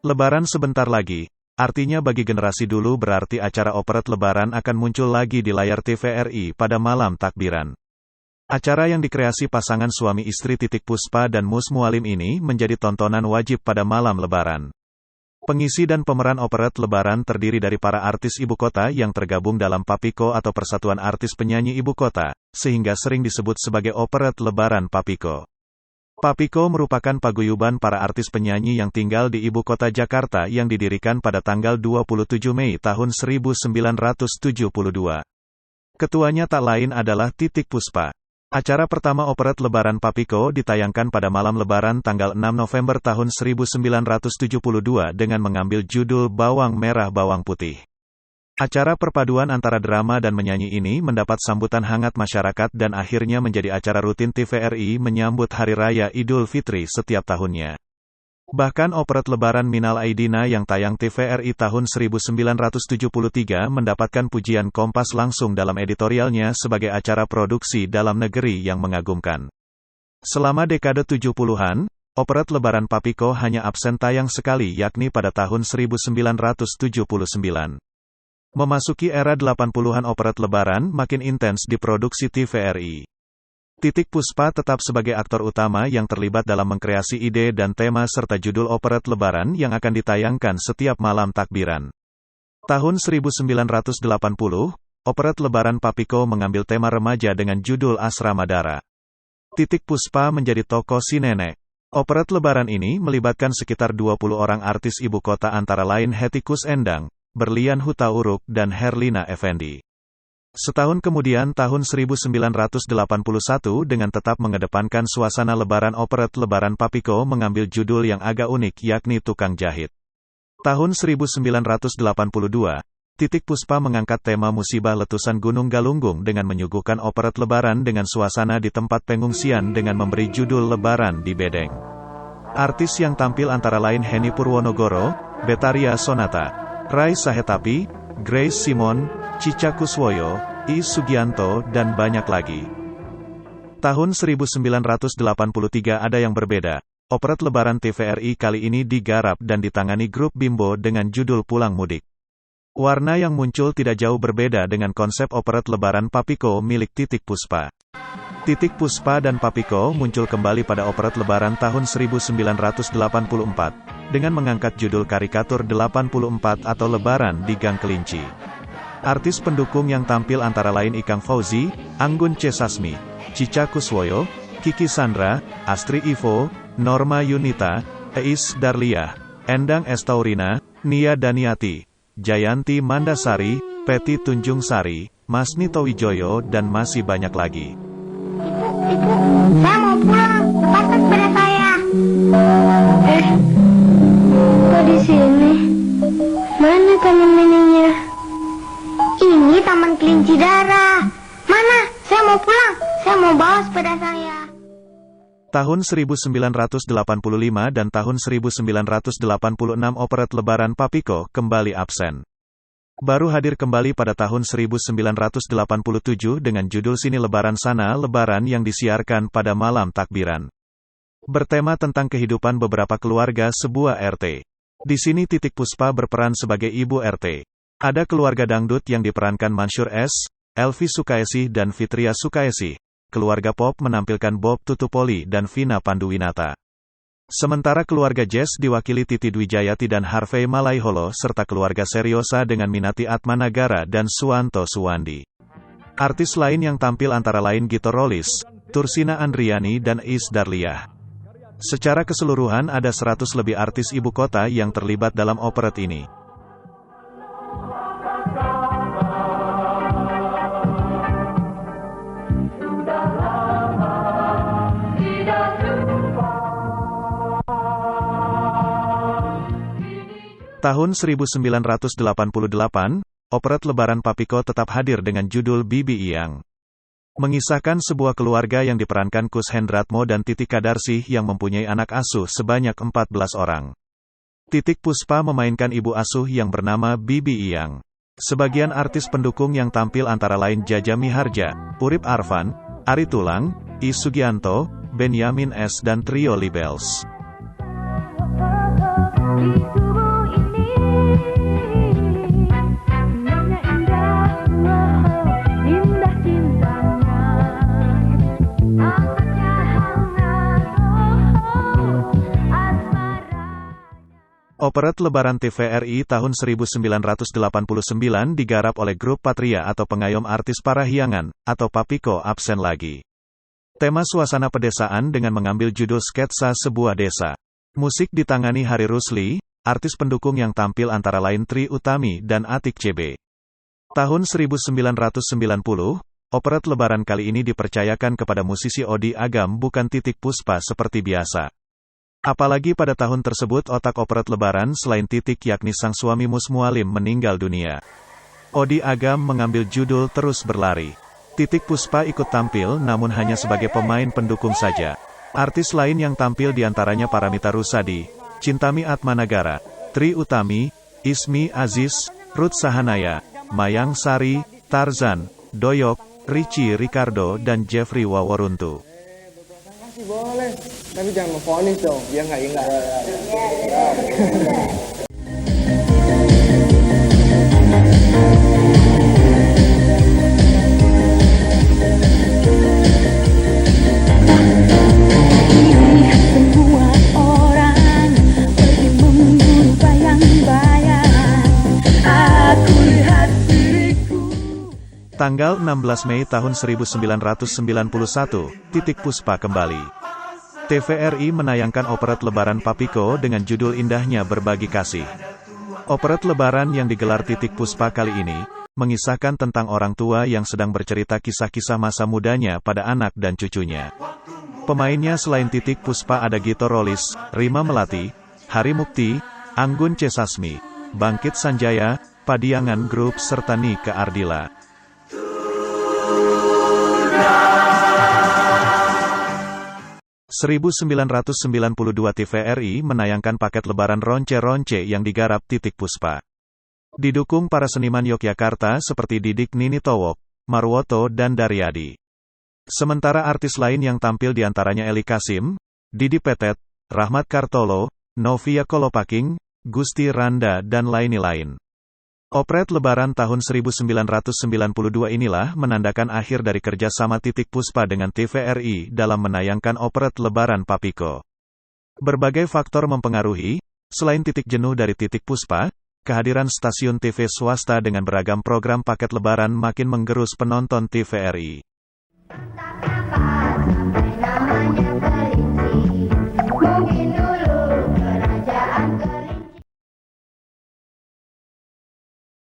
Lebaran sebentar lagi. Artinya bagi generasi dulu berarti acara operet Lebaran akan muncul lagi di layar TVRI pada malam takbiran. Acara yang dikreasi pasangan suami istri Titiek Puspa dan Mus Mualim ini menjadi tontonan wajib pada malam Lebaran. Pengisi dan pemeran operet Lebaran terdiri dari para artis ibu kota yang tergabung dalam Papiko atau Persatuan Artis Penyanyi Ibu Kota, sehingga sering disebut sebagai operet Lebaran Papiko. Papiko merupakan paguyuban para artis penyanyi yang tinggal di ibu kota Jakarta yang didirikan pada tanggal 27 Mei tahun 1972. Ketuanya tak lain adalah Titiek Puspa. Acara pertama operet Lebaran Papiko ditayangkan pada malam Lebaran tanggal 6 November tahun 1972 dengan mengambil judul Bawang Merah Bawang Putih. Acara perpaduan antara drama dan menyanyi ini mendapat sambutan hangat masyarakat dan akhirnya menjadi acara rutin TVRI menyambut Hari Raya Idul Fitri setiap tahunnya. Bahkan operet Lebaran Minal Aidina yang tayang TVRI tahun 1973 mendapatkan pujian Kompas langsung dalam editorialnya sebagai acara produksi dalam negeri yang mengagumkan. Selama dekade 70-an, operet Lebaran Papiko hanya absen tayang sekali yakni pada tahun 1979. Memasuki era 80-an operet Lebaran makin intens diproduksi TVRI. Titiek Puspa tetap sebagai aktor utama yang terlibat dalam mengkreasi ide dan tema serta judul operet Lebaran yang akan ditayangkan setiap malam takbiran. Tahun 1980, operet Lebaran Papiko mengambil tema remaja dengan judul Asrama Dara. Titiek Puspa menjadi tokoh si nenek. Operet Lebaran ini melibatkan sekitar 20 orang artis ibu kota antara lain Hetty Koes Endang, Berlian Hutauruk dan Herlina Effendi. Setahun kemudian tahun 1981 dengan tetap mengedepankan suasana Lebaran operet Lebaran Papiko mengambil judul yang agak unik yakni Tukang Jahit. Tahun 1982, Titiek Puspa mengangkat tema musibah letusan Gunung Galunggung dengan menyuguhkan operet Lebaran dengan suasana di tempat pengungsian dengan memberi judul Lebaran di Bedeng. Artis yang tampil antara lain Henny Purwonogoro, Betharia Sonata, Rai Sahetapi, Grace Simon, Cica Kuswoyo, Iis Sugianto dan banyak lagi. Tahun 1983 ada yang berbeda. Operet Lebaran TVRI kali ini digarap dan ditangani grup Bimbo dengan judul Pulang Mudik. Warna yang muncul tidak jauh berbeda dengan konsep operet Lebaran Papiko milik Titiek Puspa. Titiek Puspa dan Papiko muncul kembali pada operet Lebaran tahun 1984, dengan mengangkat judul karikatur 84 atau Lebaran di Gang Kelinci. Artis pendukung yang tampil antara lain Ikang Fauzi, Anggun C. Sasmi, Cica Kuswoyo, Kiki Sandra, Astri Ivo, Norma Yunita, Iis Darliah, Endang S. Taurina, Nia Daniati, Jayanti Mandasari, Peti Tunjung Sari, Masnito Wijoyo dan masih banyak lagi. Ibu, saya mau pulang. Lepaskan sepeda saya. Kok di sini? Mana taman mininya? Ini Taman Kelinci Dara. Mana? Saya mau pulang. Saya mau bawa sepeda saya. Tahun 1985 dan tahun 1986 operet Lebaran Papiko kembali absen. Baru hadir kembali pada tahun 1987 dengan judul Sini Lebaran Sana Lebaran yang disiarkan pada malam takbiran. Bertema tentang kehidupan beberapa keluarga sebuah RT. Di sini Titiek Puspa berperan sebagai ibu RT. Ada keluarga dangdut yang diperankan Mansyur S, Elvi Sukaesih dan Fitria Sukaesih. Keluarga pop menampilkan Bob Tutupoli dan Vina Panduwinata. Sementara keluarga jazz diwakili Titi Dwijayati dan Harvey Malaiholo serta keluarga seriosa dengan Minati Atmanagara dan Suwanto Suwandi. Artis lain yang tampil antara lain Gito Rolis, Tursina Andriani dan Iis Darliah. Secara keseluruhan ada 100 lebih artis ibu kota yang terlibat dalam operet ini. Tahun 1988, operet Lebaran Papiko tetap hadir dengan judul Bibi Iyang. Mengisahkan sebuah keluarga yang diperankan Kus Hendratmo dan Titi Kadarsih yang mempunyai anak asuh sebanyak 14 orang. Titiek Puspa memainkan ibu asuh yang bernama Bibi Iyang. Sebagian artis pendukung yang tampil antara lain Jaja Miharja, Urip Arfan, Ari Tulang, Iis Sugianto, Benyamin S. dan Trio Libels. di tubuh ini. Indahnya indah, wow, indah cintanya. Hangatnya hangat, oh, asmara. Operet Lebaran TVRI tahun 1989 digarap oleh grup Patria atau pengayom artis Parahyangan, atau Papiko absen lagi. Tema suasana pedesaan dengan mengambil judul sketsa sebuah desa. Musik ditangani Hari Rusli, artis pendukung yang tampil antara lain Trie Utami dan Atik CB. Tahun 1990, operet Lebaran kali ini dipercayakan kepada musisi Odi Agam bukan Titik Puspa seperti biasa. Apalagi pada tahun tersebut otak operet Lebaran selain Titik yakni sang suami Mus Mualim meninggal dunia. Odi Agam mengambil judul Terus Berlari. Titik Puspa ikut tampil namun hanya sebagai pemain pendukung saja. Artis lain yang tampil diantaranya Paramita Rusady, Cintami Atmanagara, Trie Utami, Ismi Aziz, Ruth Sahanaya, Mayang Sari, Tarzan, Doyok, Richie Ricardo dan Jeffrey Waworuntu. Masih boleh, tapi jangan memfonis dong, biar nggak ingat. Semua orang pergi memburu bayang-bayang. Aku lihat diriku. Tanggal 16 Mei tahun 1991, Titik Puspa kembali. TVRI menayangkan operet Lebaran Papiko dengan judul indahnya Berbagi Kasih. Operet Lebaran yang digelar Titik Puspa kali ini, mengisahkan tentang orang tua yang sedang bercerita kisah-kisah masa mudanya pada anak dan cucunya. Pemainnya selain Titik Puspa ada Gito Rolis, Rima Melati, Hari Mukti, Anggun C. Sasmi, Bangkit Sanjaya, Padiangan Group serta Nika Ardila. Seribu 1992 TVRI menayangkan paket Lebaran Ronce-Ronce yang digarap Titik Puspa. Didukung para seniman Yogyakarta seperti Didik Nini Towok, Marwoto dan Daryadi. Sementara artis lain yang tampil diantaranya Eli Kasim, Didi Petet, Rahmat Kartolo, Novia Kolopaking, Gusti Randa dan lain-lain. Operet Lebaran tahun 1992 inilah menandakan akhir dari kerja sama Titik Puspa dengan TVRI dalam menayangkan operet Lebaran Papiko. Berbagai faktor mempengaruhi, selain titik jenuh dari Titik Puspa, kehadiran stasiun TV swasta dengan beragam program paket Lebaran makin menggerus penonton TVRI.